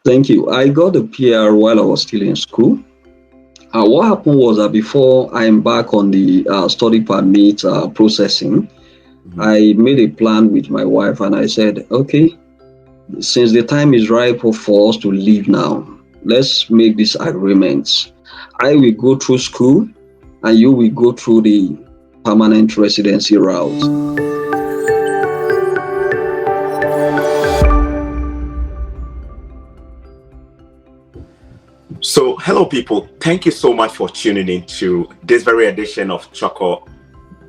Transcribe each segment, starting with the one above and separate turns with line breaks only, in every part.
Thank you. I got the PR while I was still in school. What happened was that before I embark on the study permit processing,
Mhm.
I made a plan with my wife and I said, okay, since the time is ripe for us to leave now, let's make this agreement. I will go through school and you will go through the permanent residency route.
So, hello, people. Thank you so much for tuning in to this very edition of Choco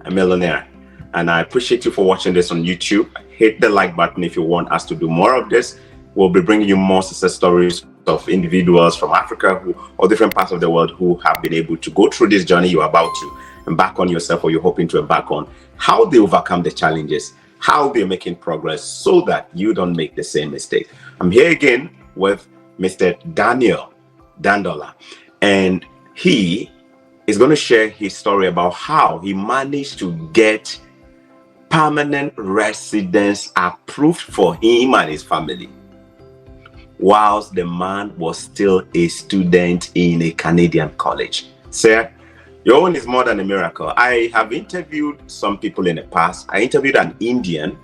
a Millionaire. And I appreciate you for watching this on YouTube. Hit the like button if you want us to do more of this. We'll be bringing you more success stories of individuals from Africa or different parts of the world who have been able to go through this journey you're about to embark on yourself or you're hoping to embark on, how they overcome the challenges, how they're making progress so that you don't make the same mistake. I'm here again with Mr. Daniel Dandola, and he is going to share his story about how he managed to get permanent residence approved for him and his family whilst the man was still a student in a Canadian college. Sir, your own is more than a miracle. I have interviewed some people in the past. I interviewed an Indian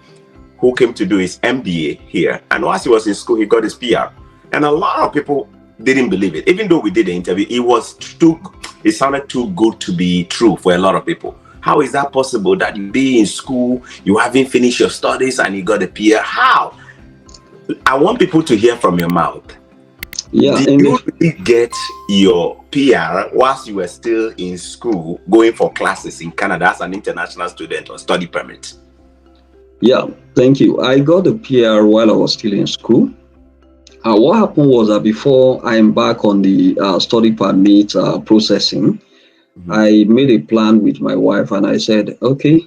who came to do his MBA here, and whilst he was in school, he got his PR. And a lot of people didn't believe it. Even though we did the interview, it sounded too good to be true for a lot of people. How is that possible that you be in school, you haven't finished your studies and you got a PR? How? I want people to hear from your mouth.
Yeah,
Did you really get your PR whilst you were still in school going for classes in Canada as an international student on study permit?
Yeah, thank you. I got the PR while I was still in school. What happened was that before I embark on the study permit processing, I made a plan with my wife and I said, okay,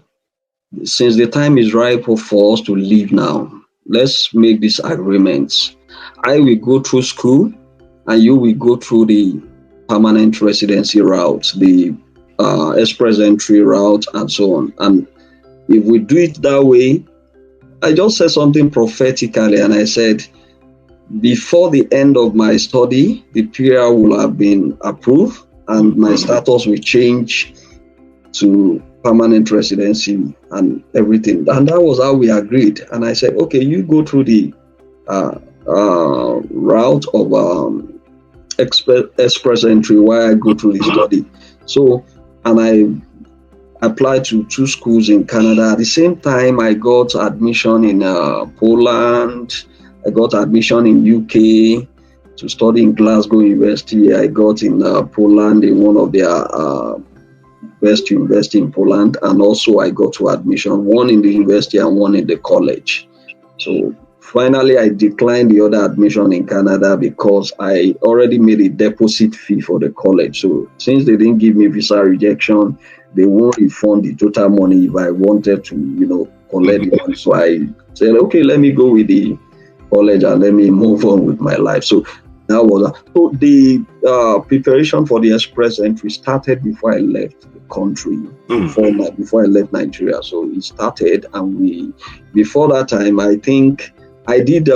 since the time is ripe for us to leave now, let's make this agreement. I will go through school and you will go through the permanent residency route, the express entry route, and so on. And if we do it that way, I just said something prophetically and I said, before the end of my study, the PR will have been approved and my status will change to permanent residency and everything. And that was how we agreed. And I said, okay, you go through the route of express entry while I go through the study. So, and I applied to 2 schools in Canada. At the same time, I got admission in Poland. I got admission in UK to study in Glasgow University. I got in Poland in one of their best university in Poland, and also I got to admission, one in the university and one in the college. So finally, I declined the other admission in Canada because I already made a deposit fee for the college. So since they didn't give me visa rejection, they won't refund the total money if I wanted to, collect the money. So I said, okay, let me go with the college and let me move on with my life. So that was so the preparation for the express entry started before I left the country, before I left Nigeria. So it started, and before that time, I think I did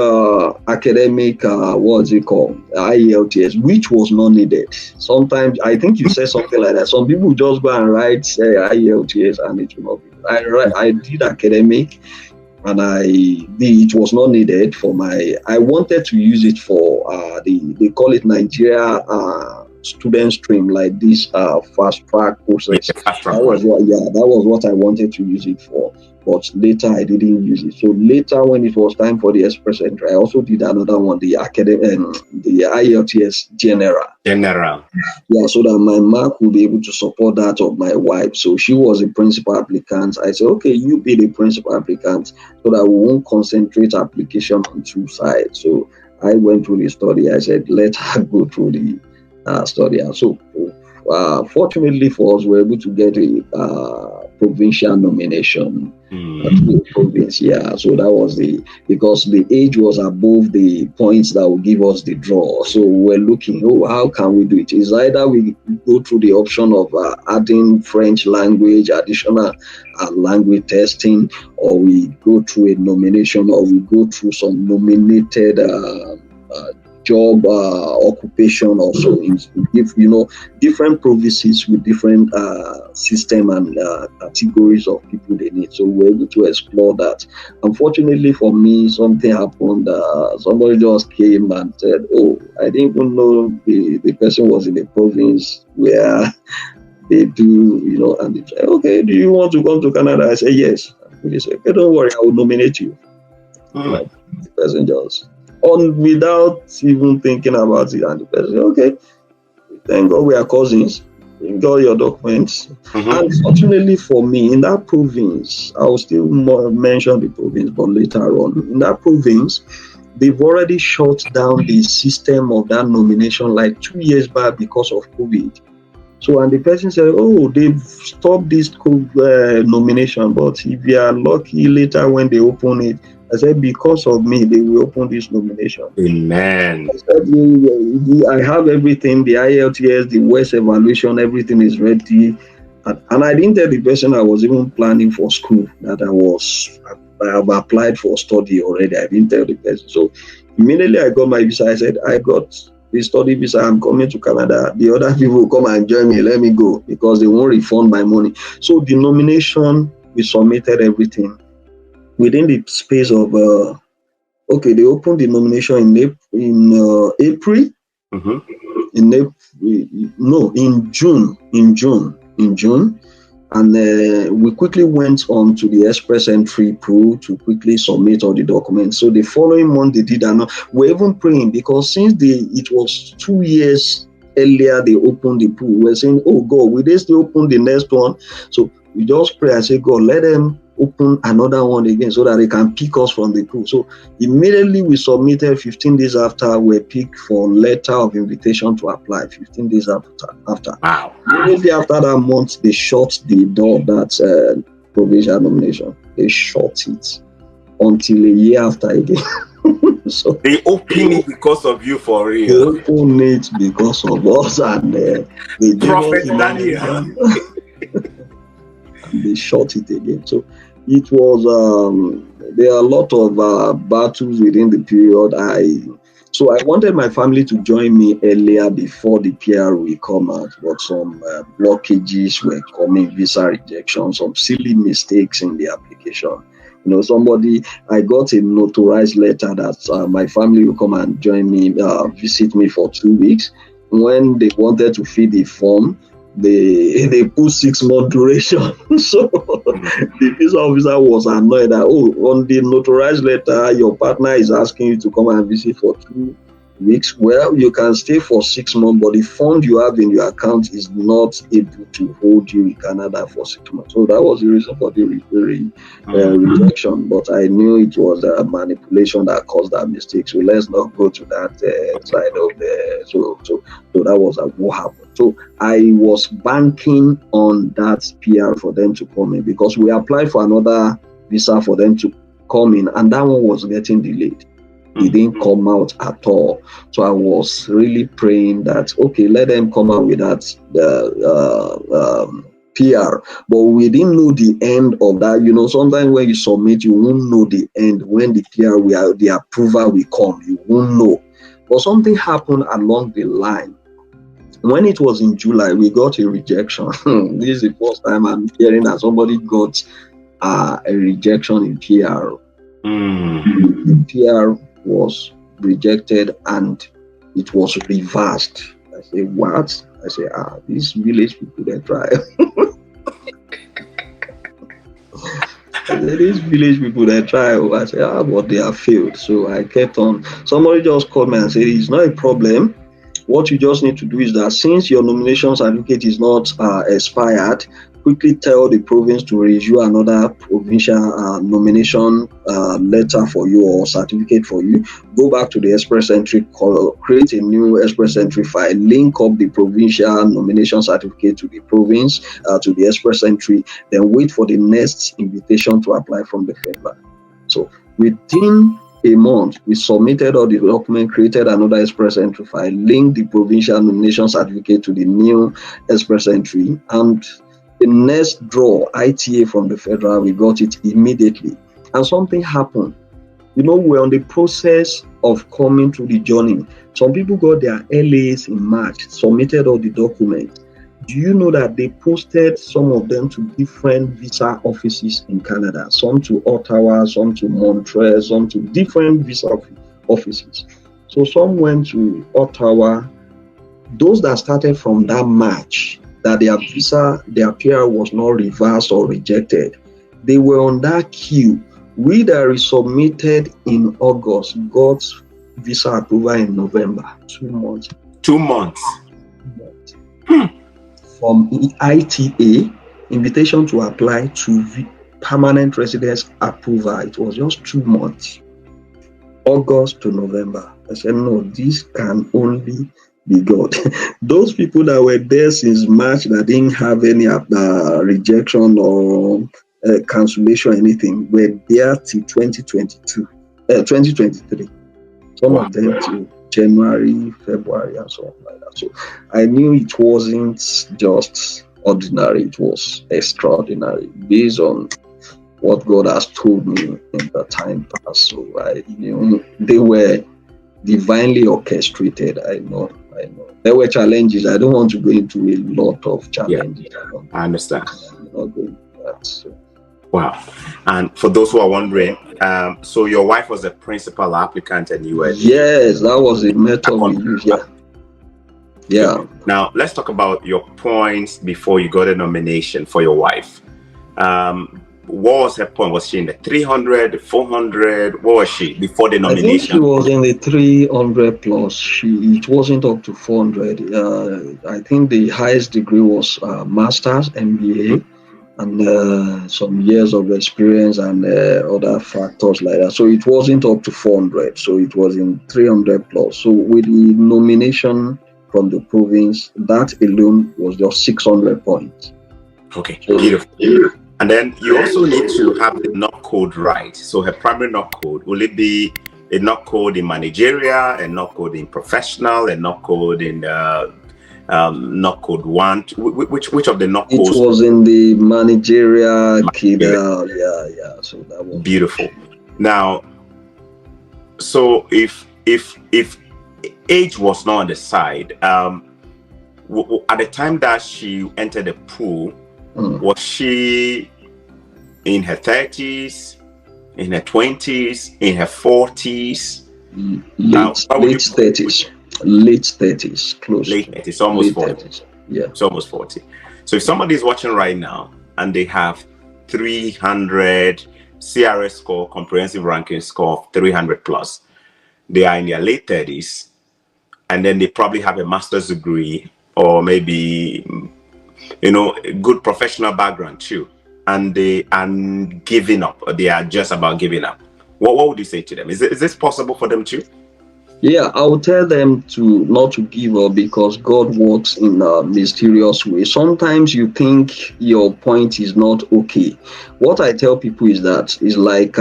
academic what's it called, IELTS, which was not needed. Sometimes I think you said something like that. Some people just go and write IELTS and it will not be. I did academic. And it was not needed for I wanted to use it for they call it Nigeria student stream, like this fast track process. That was what I wanted to use it for. But later I didn't use it. So later, when it was time for the express entry, I also did another one, the IELTS general. Yeah, so that my mark will be able to support that of my wife. So she was the principal applicant. I said, okay, you be the principal applicant so that we won't concentrate application on 2 sides. So I went through the study. I said, let her go through the study. And so fortunately for us, we were able to get a provincial nomination to a province. Yeah, so that was because the age was above the points that would give us the draw. So we're looking, how can we do it? It's either we go through the option of adding French language, additional language testing, or we go through a nomination, or we go through some nominated job occupation also, if different provinces with different system and categories of people they need. So we're able to explore that. Unfortunately for me, something happened. Somebody just came and said, oh, I didn't even know the person was in a province where they do, and they say, okay, do you want to come to Canada? I say yes. And they say, okay, don't worry, I will nominate you. Like, the person just without even thinking about it, and the person, okay, thank God we are cousins. You got your documents. Unfortunately for me, in that province, I will still mention the province, but later on, in that province, they've already shut down the system of that nomination like 2 years back because of COVID. So, and the person said, oh, they've stopped this nomination, but if you are lucky later when they open it, I said, because of me, they will open this nomination.
Amen.
I said, I have everything, the IELTS, the West evaluation, everything is ready. And I didn't tell the person I was even planning for school, that I have applied for study already. I didn't tell the person. So immediately I got my visa. I said, I got the study visa, I'm coming to Canada. The other people will come and join me, let me go, because they won't refund my money. So the nomination, we submitted everything. Within the space of, they opened the nomination in April. In June. And we quickly went on to the express entry pool to quickly submit all the documents. So the following month they did, and we're even praying, because since it was 2 years earlier they opened the pool, we're saying, oh God, will they still open the next one? So we just pray and say, God, let them open another one again so that they can pick us from the pool. So immediately we submitted. 15 days after, we picked for letter of invitation to apply. 15 days after.
Wow.
Immediately after that month, they shut the door of that provincial nomination. They shut it until a year after again. So
they open it because of you, for real.
They open it because of us, and they
Prophet Daniel.
And they shut it again. So it was there are a lot of battles within the period. So I wanted my family to join me earlier before the PR will come out, but some blockages were coming, visa rejection, some silly mistakes in the application. I got a notarized letter that my family will come and join me, visit me for 2 weeks. When they wanted to fill the form, they put 6 month duration. So the visa officer was annoyed that, on the notarized letter, your partner is asking you to come and visit for 2 weeks. Well, you can stay for 6 months, but the fund you have in your account is not able to hold you in Canada for 6 months. So that was the reason for the rejection. But I knew it was a manipulation that caused that mistake. So let's not go to that side of the. So that was what happened. So I was banking on that PR for them to come in, because we applied for another visa for them to come in, and that one was getting delayed. It didn't come out at all. So I was really praying that, okay, let them come out with that PR. But we didn't know the end of that. Sometimes when you submit, you won't know the end. When the PR, the approval will come, you won't know. But something happened along the line. When it was in July, we got a rejection. This is the first time I'm hearing that somebody got a rejection in PR. The PR was rejected and it was reversed. I say, what? I say, these village people, they try. These village people, they try. I say, but they have failed. So I kept on. Somebody just called me and said, it's not a problem. What you just need to do is that since your nomination certificate is not expired, quickly tell the province to issue another provincial nomination letter for you or certificate for you. Go back to the express entry, create a new express entry file, link up the provincial nomination certificate to the province, to the express entry, then wait for the next invitation to apply from the federal. So within a month, we submitted all the document, created another express entry file, linked the provincial nomination certificate to the new express entry, and the next draw, ITA from the federal, we got it immediately. And something happened. we're on the process of coming to the journey. Some people got their LAs in March, submitted all the documents. Do you know that they posted some of them to different visa offices in Canada? Some to Ottawa, some to Montreal, some to different visa offices. So some went to Ottawa. Those that started from that March, that their visa, their PR was not reversed or rejected, they were on that queue. We that resubmitted in August got visa approval in November. 2 months.
2 months.
From ITA, invitation to apply, to permanent residence approval, it was just 2 months. August to November. I said, no, this can only be God. Those people that were there since March that didn't have any rejection or cancellation or anything were there till 2023. Some of them till January, February, and so on like that. So I knew it wasn't just ordinary, it was extraordinary based on what God has told me in the time past. So I knew they were divinely orchestrated. I know. There were challenges. I don't want to go into a lot of challenges.
Yeah, I understand.
I'm not going into that. So.
Wow. And for those who are wondering, so your wife was a principal applicant and you were...
Yes, that was the method we used. Yeah.
Now, let's talk about your points before you got a nomination for your wife. What was her point? Was she in the 300, 400? What was she before the nomination?
I think she was in the 300 plus. It wasn't up to 400. I think the highest degree was master's, MBA, and some years of experience and other factors like that. So it wasn't up to 400. So it was in 300 plus. So with the nomination from the province, that alone was just 600 points.
Okay, beautiful. And then you also need to have the NOC code right. So her primary NOC code, will it be a NOC code in managerial, a NOC code in professional, a NOC code in NOC code 1? Which of the NOC codes?
It was in the managerial. Yeah. So that was
beautiful. Now, so if age was not on the side, at the time that she entered the pool, was she in her 30s, in her 20s, in her 40s?
Late 30s. Late 30s, close.
Late 30s, almost 40.
30s. Yeah.
It's almost 40. So if somebody is watching right now and they have 300 CRS score, comprehensive ranking score of 300 plus, they are in their late 30s, and then they probably have a master's degree or maybe a good professional background too, and they are giving up, or they are just about giving up. What would you say to them? Is this possible for them too?
Yeah, I would tell them not to give up, because God works in a mysterious way. Sometimes you think your point is not okay. What I tell people is that it's like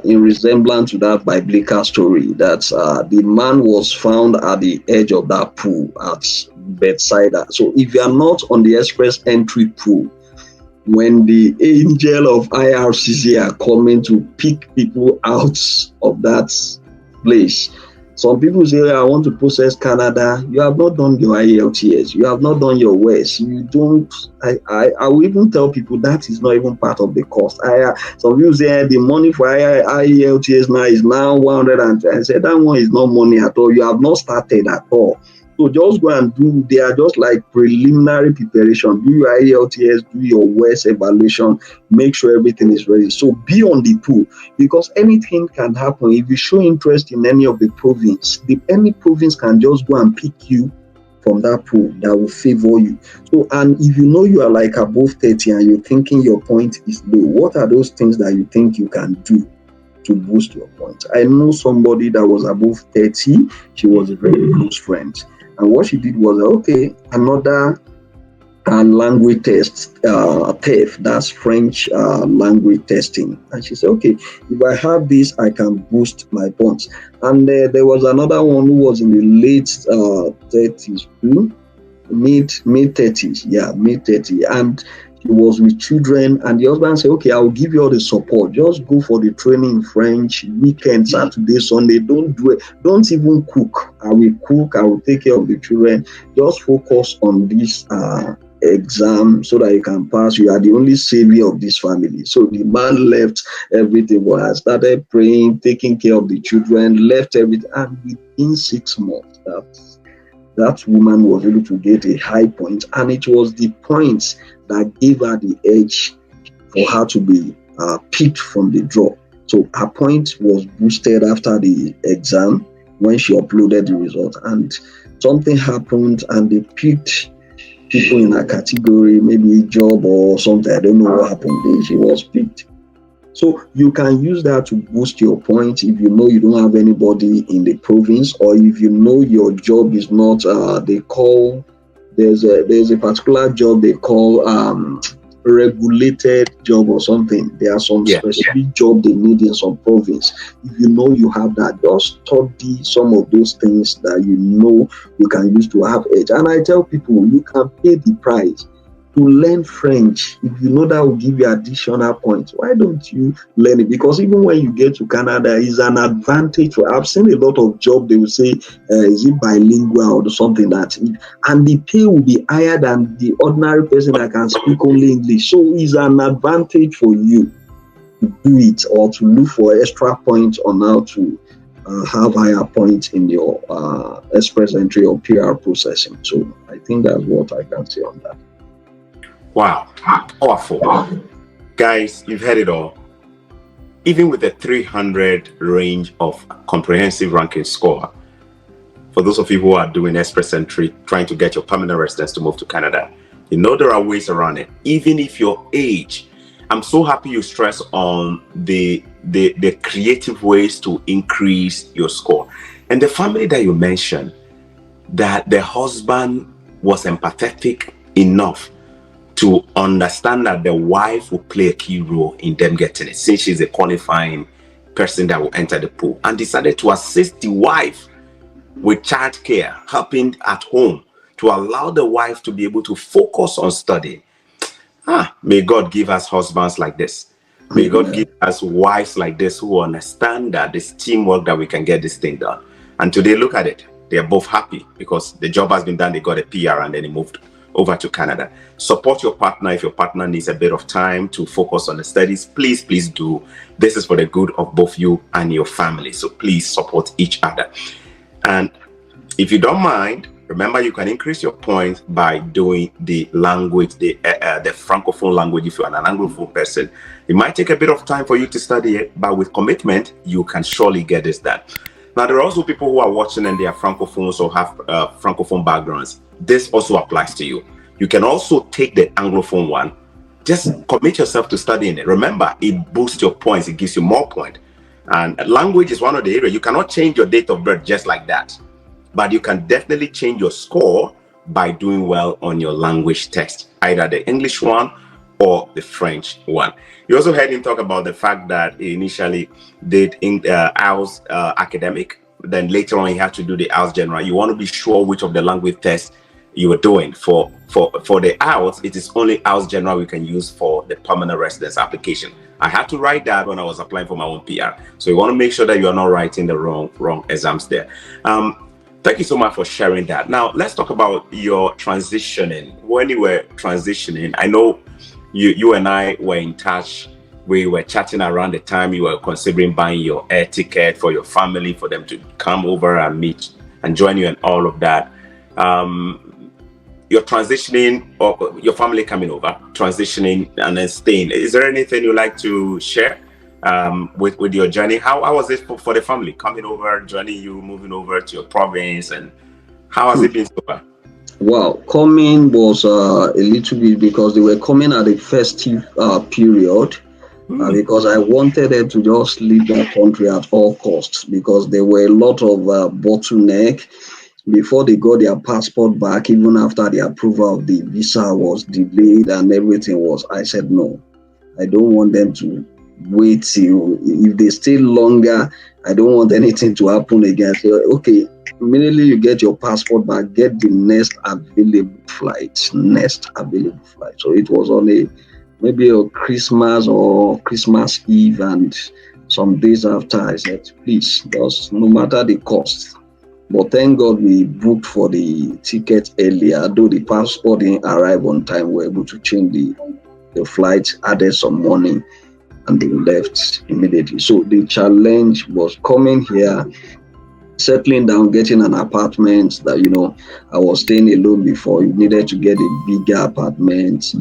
in resemblance to that biblical story that the man was found at the edge of that pool at Bethsaida. So if you are not on the express entry pool, when the angel of IRCC are coming to pick people out of that place, some people say, I want to process Canada. You have not done your IELTS. You have not done your WES. You don't. I will even tell people that is not even part of the cost. Some people say the money for IELTS now is now 100, and I said that one is not money at all. You have not started at all. So just go and do. They are just like preliminary preparation. Do your IELTS, do your WES evaluation, make sure everything is ready. So be on the pool, because anything can happen. If you show interest in any of the province, any province can just go and pick you from that pool that will favor you. So, and if you know you are like above 30 and you're thinking your point is low, what are those things that you think you can do to boost your points? I know somebody that was above 30. She was a very close friend. And what she did was, okay, another language test, TEF, that's French language testing. And she said, okay, if I have this, I can boost my points. And there was another one who was in the late 30s, mid 30s, mid 30s. And he was with children, and the husband said, okay, I'll give you all the support. Just go for the training in French, weekend, Saturday, Sunday. Don't do it. Don't even cook. I will cook. I will take care of the children. Just focus on this exam so that you can pass. You are the only savior of this family. So the man left everything. Well, I started praying, taking care of the children, left everything, and within 6 months, that woman was able to get a high point, and it was the points that gave her the edge for her to be picked from the draw. So her point was boosted after the exam when she uploaded the result, and something happened, and they picked people in a category, maybe a job or something. I don't know what happened. She was picked. So you can use that to boost your points if you know you don't have anybody in the province, or if you know your job is not there's a particular job they call regulated job or something. There are some specific job they need in some province. If you know you have that, just study some of those things that you know you can use to have edge. And I tell people, you can pay the price to learn French. If you know that will give you additional points, why don't you learn it? Because even when you get to Canada, it's an advantage. I've seen a lot of jobs, they will say, is it bilingual or something that, and the pay will be higher than the ordinary person that can speak only English. So it's an advantage for you to do it, or to look for extra points on how to have higher points in your express entry or PR processing. So I think that's what I can say on that.
Wow, powerful. Guys, you've heard it all. Even with a 300 range of comprehensive ranking score, for those of you who are doing express entry, trying to get your permanent residence to move to Canada, you know there are ways around it. Even if your age, I'm so happy you stress on the creative ways to increase your score. And the family that you mentioned, that the husband was empathetic enough to understand that the wife will play a key role in them getting it, since she's a qualifying person that will enter the pool, and decided to assist the wife with childcare, helping at home, to allow the wife to be able to focus on studying. May God give us husbands like this. May God give us wives like this who understand that this teamwork, that we can get this thing done. And today, look at it. They are both happy because the job has been done. They got a PR and then they moved over to Canada. Support your partner. If your partner needs a bit of time to focus on the studies, please do. This is for the good of both you and your family. So please support each other. And if you don't mind, remember you can increase your points by doing the language, the Francophone language. If you're an Anglophone person, it might take a bit of time for you to study it, but with commitment, you can surely get this done. Now, there are also people who are watching and they are Francophones or have Francophone backgrounds. This also applies to you. You can also take the Anglophone one. Just commit yourself to studying it. Remember, it boosts your points. It gives you more points. And language is one of the areas. You cannot change your date of birth just like that. But you can definitely change your score by doing well on your language test, either the English one or the French one. You also heard him talk about the fact that he initially did IELTS academic. Then later on, he had to do the IELTS general. You want to be sure which of the language tests you were doing. For the IELTS, it is only IELTS general we can use for the permanent residence application. I had to write that when I was applying for my own PR. So you want to make sure that you are not writing the wrong exams there. Thank you so much for sharing that. Now, let's talk about your transitioning. When you were transitioning, I know you and I were in touch. We were chatting around the time you were considering buying your air ticket for your family, for them to come over and meet and join you and all of that. You're transitioning, or your family coming over, transitioning and then staying. Is there anything you'd like to share with your journey? How was it for the family coming over, joining you, moving over to your province, and how has it been so far?
Well, coming was a little bit because they were coming at a festive period. Because I wanted them to just leave that country at all costs, because there were a lot of bottleneck before they got their passport back. Even after the approval of the visa was delayed and everything was, I said no, I don't want them to wait till if they stay longer. I don't want anything to happen again. So okay, immediately you get your passport back, get the next available flight. So it was on maybe a Christmas or Christmas Eve, and some days after I said, please, just no matter the cost. But thank God we booked for the ticket earlier, though the passport didn't arrive on time. We were able to change the flight, added some money, and they left immediately. So the challenge was coming here, settling down, getting an apartment that, I was staying alone before. You needed to get a bigger apartment,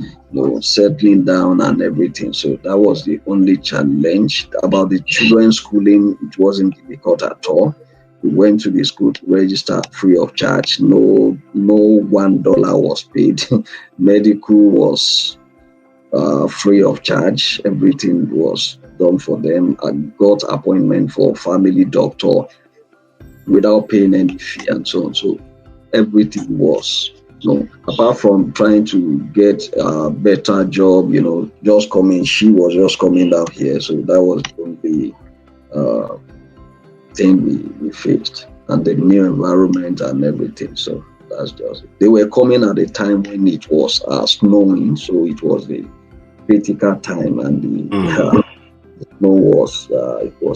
settling down and everything. So that was the only challenge. About the children's schooling, it wasn't difficult at all. We went to the school to register free of charge. No $1 was paid. Medical was free of charge. Everything was done for them. I got appointment for family doctor without paying any fee and so on. So everything was, apart from trying to get a better job, just coming. She was just coming down here. So that was the only thing we faced, and the new environment and everything. So that's just it. They were coming at a time when it was snowing, so it was the critical time, and the snow was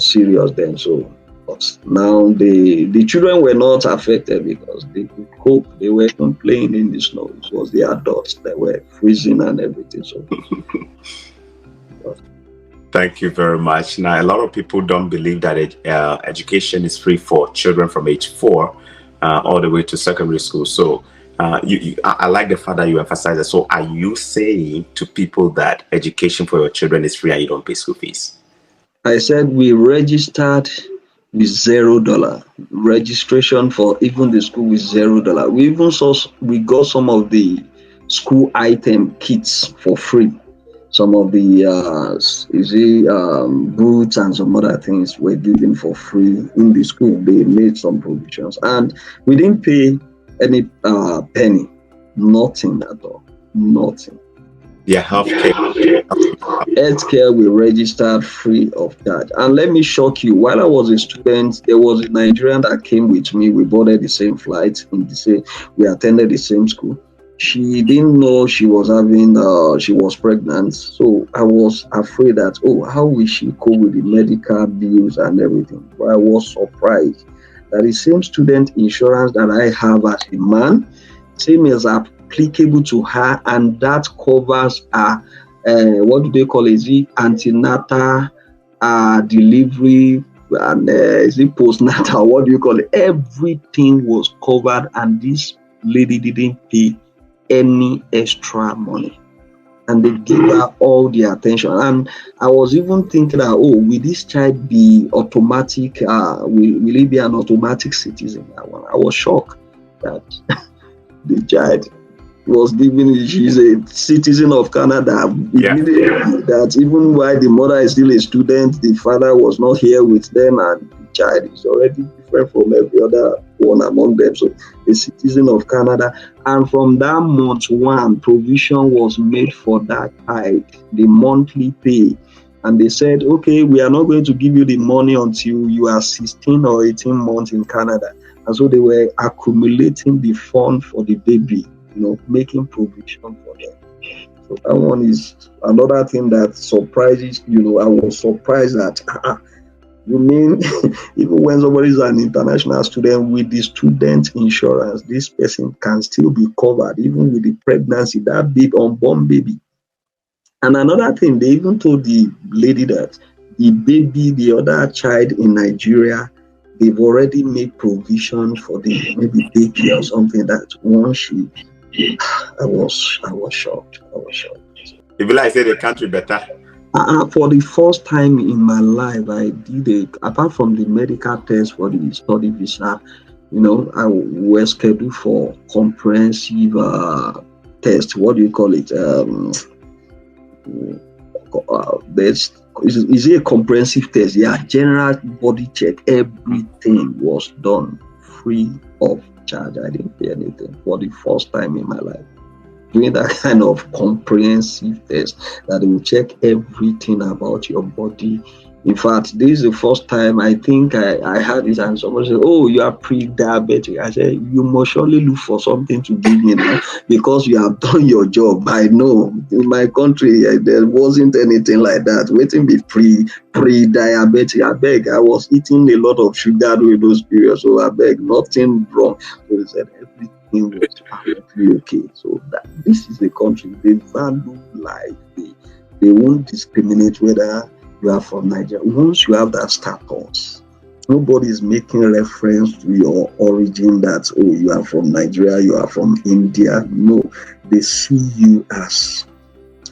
serious then. So but now the children were not affected because they could cope. They were playing in the snow. It was the adults that were freezing and everything. So
thank you very much. Now, a lot of people don't believe that education is free for children from age 4 all the way to secondary school. So I like the fact that you emphasize that. So are you saying to people that education for your children is free and you don't pay school fees?
I said we registered with $0. Registration for even the school with $0. We got some of the school item kits for free. Some of the boots and some other things were given for free in the school. They made some provisions, and we didn't pay any penny, nothing at all, nothing.
Yeah,
healthcare we registered free of charge. And let me shock you, while I was a student, there was a Nigerian that came with me. We boarded the same flight, we attended the same school. She didn't know she was she was pregnant. So I was afraid that, how will she cope with the medical bills and everything? But I was surprised that the same student insurance that I have as a man, same is applicable to her, and that covers what do they call it? Antenatal delivery, and is it postnatal? What do you call it? Everything was covered, and this lady didn't pay any extra money, and they give her all the attention. And I was even thinking that, will this child be automatic? Will he be an automatic citizen? I was shocked that the child was given. She's a citizen of Canada. That even while the mother is still a student, the father was not here with them, and the child is already different from every other one among them. So a citizen of Canada. And from that month one, provision was made for that child, the monthly pay. And they said, okay, we are not going to give you the money until you are 16 or 18 months in Canada. And so they were accumulating the fund for the baby, making provision for them. So that one is another thing that surprises, I was surprised that, you mean even when somebody is an international student with the student insurance, this person can still be covered even with the pregnancy, that big unborn baby. And another thing, they even told the lady that the baby, the other child in Nigeria, they've already made provision for the maybe daycare or something, that once she, I was shocked.
If I say the country better.
For the first time in my life, I did apart from the medical test for the study visa, I was scheduled for comprehensive test. What do you call it? Is it a comprehensive test? Yeah, general body check. Everything was done free of charge. I didn't pay anything for the first time in my life. doing that kind of comprehensive test that they will check everything about your body. In fact, this is the first time I think I had it, and someone said, "Oh, you are pre-diabetic." I said, "You must surely look for something to give me now because you have done your job." I know in my country there wasn't anything like that. Waiting be pre-diabetic. I beg, I was eating a lot of sugar during those periods, so I beg, nothing wrong. So they said everything was perfectly okay. So this is the country. They value life. They won't discriminate whether you are from Nigeria. Once you have that status, nobody is making reference to your origin that, oh, you are from Nigeria, you are from India. No, they see you as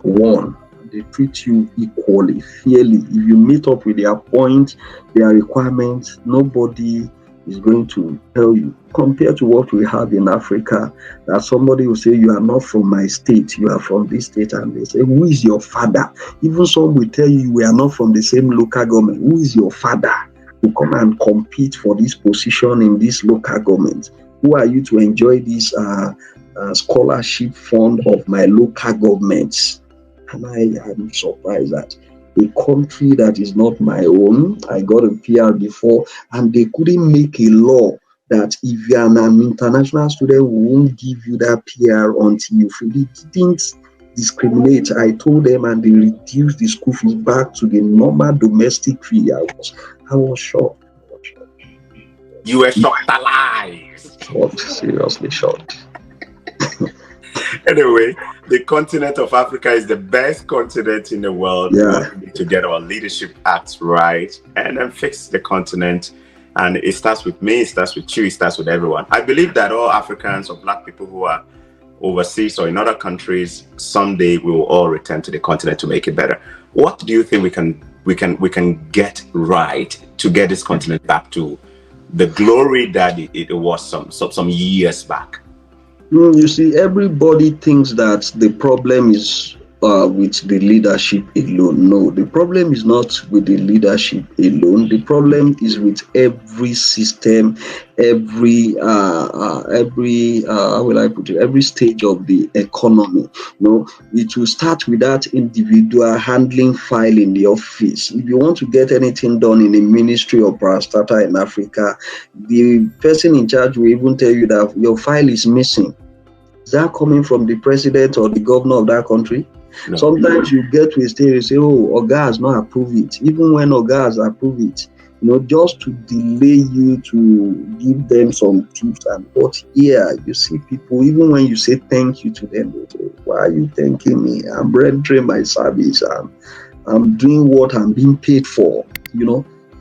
one. They treat you equally, fairly. If you meet up with their point, their requirements, nobody is going to tell you. Compared to what we have in Africa, that somebody will say, "You are not from my state, you are from this state," and they say, "Who is your father?" Even some will tell you, "We are not from the same local government. Who is your father to come and compete for this position in this local government? Who are you to enjoy this scholarship fund of my local government?" And I am surprised that a country that is not my own, I got a PR before, and they couldn't make a law that if you are an international student, we won't give you that PR until you fully didn't discriminate. I told them, and they reduced the school fees back to the normal domestic fee. I was shocked.
You were shocked alive.
Shocked, seriously shocked.
Anyway, the continent of Africa is the best continent in the world.
Yeah.
We need to get our leadership acts right and then fix the continent. And it starts with me, it starts with you, it starts with everyone. I believe that all Africans or Black people who are overseas or in other countries, someday we will all return to the continent to make it better. What do you think we can get right to get this continent back to the glory that it was some years back?
You see, everybody thinks that the problem is with the leadership alone. No, the problem is not with the leadership alone. The problem is with every system, every how will I put it? Every stage of the economy. It will start with that individual handling file in the office. If you want to get anything done in a ministry or parastatal in Africa, the person in charge will even tell you that your file is missing. Is that coming from the president or the governor of that country? No. Sometimes you get to a stage and say, "Oh, Oga has not approved it." Even when Oga has approved it, just to delay you to give them some tips. And but here you see people, even when you say thank you to them, they say, "Why are you thanking me? I'm rendering my service. I'm doing what I'm being paid for."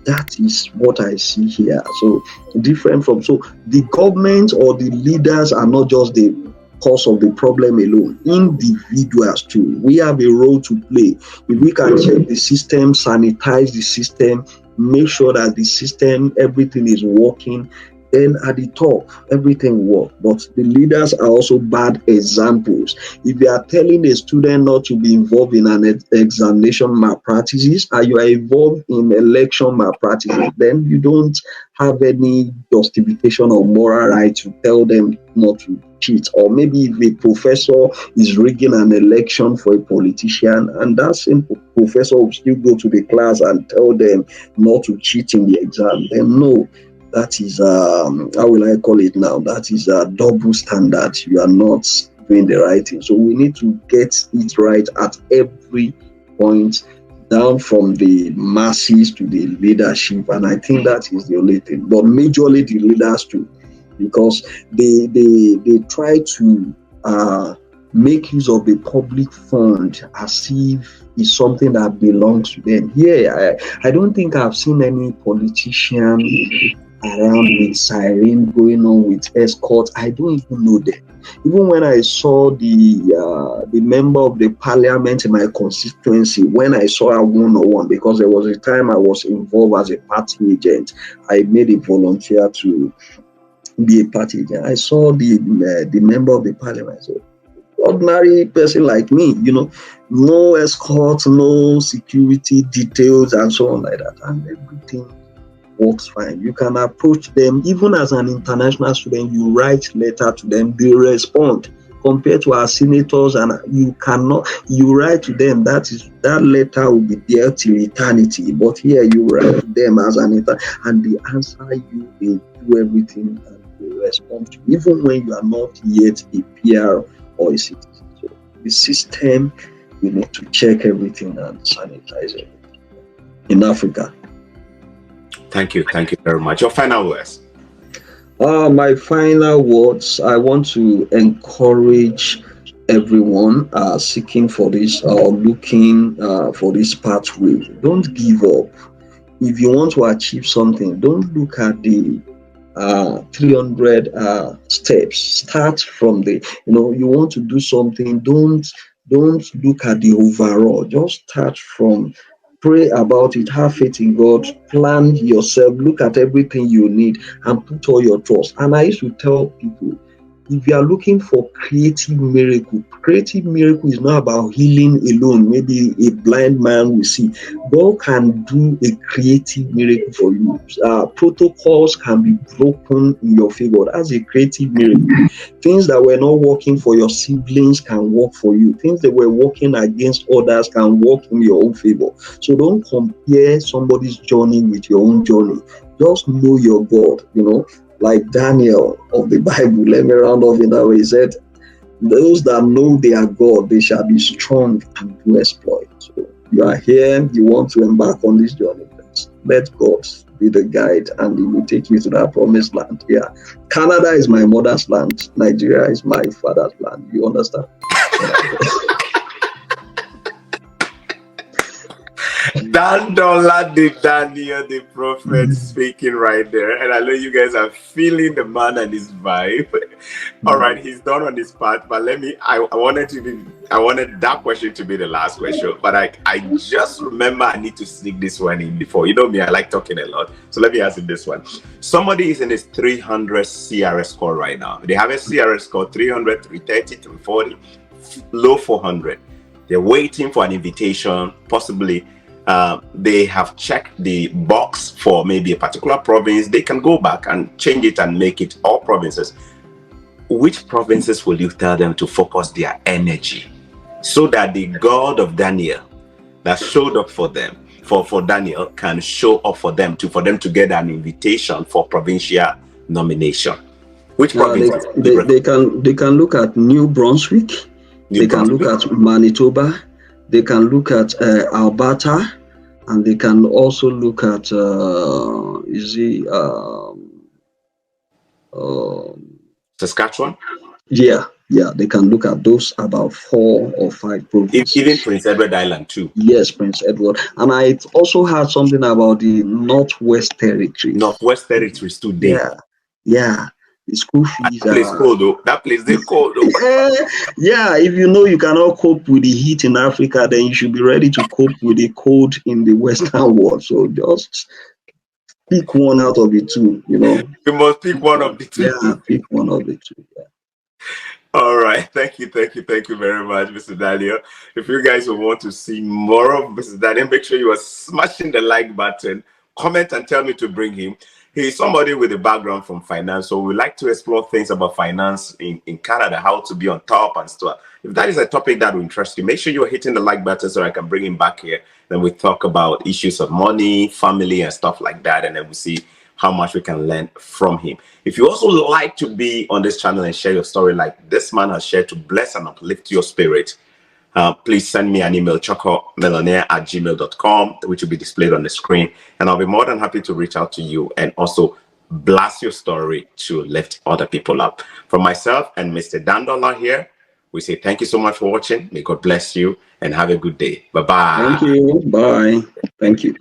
That is what I see here. So different from the government or the leaders are not just the cause of the problem alone. Individuals too, we have a role to play. If we can check the system, sanitize the system, make sure that the system, everything is working, then at the top, everything works. But the leaders are also bad examples. If you are telling a student not to be involved in an examination malpractices, and you are involved in election malpractices, then you don't have any justification or moral right to tell them not to cheat. Or maybe if a professor is rigging an election for a politician, and that same professor will still go to the class and tell them not to cheat in the exam, then no. That is, how will I call it now? That is a double standard. You are not doing the right thing. So we need to get it right at every point, down from the masses to the leadership. And I think that is the only thing. But majorly the leaders too, because they try to make use of the public fund as if it's something that belongs to them. Here, I don't think I've seen any politician around with siren going on with escorts. I don't even know them. Even when I saw the member of the parliament in my constituency, when I saw her one-on-one, because there was a time I was involved as a party agent, I made a volunteer to be a party agent. I saw the member of the parliament. So ordinary person like me, no escort, no security details, and so on like that, and everything works fine. You can approach them. Even as an international student, you write letter to them, they respond. compared to our senators, and you write to them, that letter will be there till eternity. But here you write to them as an eternity, and they answer you, they do everything, and they respond to you, even when you are not yet a PR or a citizen. So the system, we need to check everything and sanitize everything in Africa.
Thank you very much. Your final words.
My final words, I want to encourage everyone seeking for this or looking for this pathway. Don't give up. If you want to achieve something, don't look at the 300 steps. Start from the, you want to do something, don't look at the overall. Just start from, pray about it, have faith in God, plan yourself, look at everything you need, and put all your trust. And I used to tell people, if you are looking for creative miracle is not about healing alone. Maybe a blind man will see. God can do a creative miracle for you. Protocols can be broken in your favor. That's a creative miracle. Things that were not working for your siblings can work for you. Things that were working against others can work in your own favor. So don't compare somebody's journey with your own journey. Just know your God, like Daniel of the Bible. Let me round off in that way. He said, those that know their God, they shall be strong and do exploit. So you are here, you want to embark on this journey. Let God be the guide, and He will take you to that promised land. Yeah. Canada is my mother's land. Nigeria is my father's land. You understand?
Dandola the Daniel, the prophet, speaking right there. And I know you guys are feeling the man and his vibe. All right, he's done on his part, but I wanted that question to be the last question, but I just remember I need to sneak this one in before. You know me, I like talking a lot. So let me ask you this one. Somebody is in his 300 CRS score right now. They have a CRS score 300, 330, 340, low 400. They're waiting for an invitation, possibly. They have checked the box for maybe a particular province. They can go back and change it and make it all provinces. Which provinces will you tell them to focus their energy so that the God of Daniel that showed up for them, for Daniel, can show up for them to get an invitation for provincial nomination? Which provinces?
They can look at New Brunswick. They can look at Manitoba. They can look at Alberta, and they can also look at
Saskatchewan.
Yeah, they can look at those about 4 or 5 provinces.
Even Prince Edward Island too.
Yes, Prince Edward. And I also heard something about the Northwest Territory.
Northwest Territories today.
Yeah. The school fees.
That place cold though. That place they cold though.
Yeah, if you know you cannot cope with the heat in Africa, then you should be ready to cope with the cold in the Western world. So just pick one out of the two. You
must pick one of the two.
Yeah, pick one of the two. Yeah.
All right. Thank you very much, Mr. Daniel. If you guys will want to see more of Mr. Daniel, make sure you are smashing the like button, comment, and tell me to bring him. He's somebody with a background from finance, so we like to explore things about finance in Canada, how to be on top and stuff. If that is a topic that will interest you, make sure you're hitting the like button so I can bring him back here. Then we talk about issues of money, family, and stuff like that, and then we see how much we can learn from him. If you also like to be on this channel and share your story like this man has shared to bless and uplift your spirit, please send me an email, chocomillionaire@gmail.com, which will be displayed on the screen. And I'll be more than happy to reach out to you and also blast your story to lift other people up. From myself and Mr. Dandola here, we say thank you so much for watching. May God bless you and have a good day. Bye-bye.
Thank you. Bye. Thank you.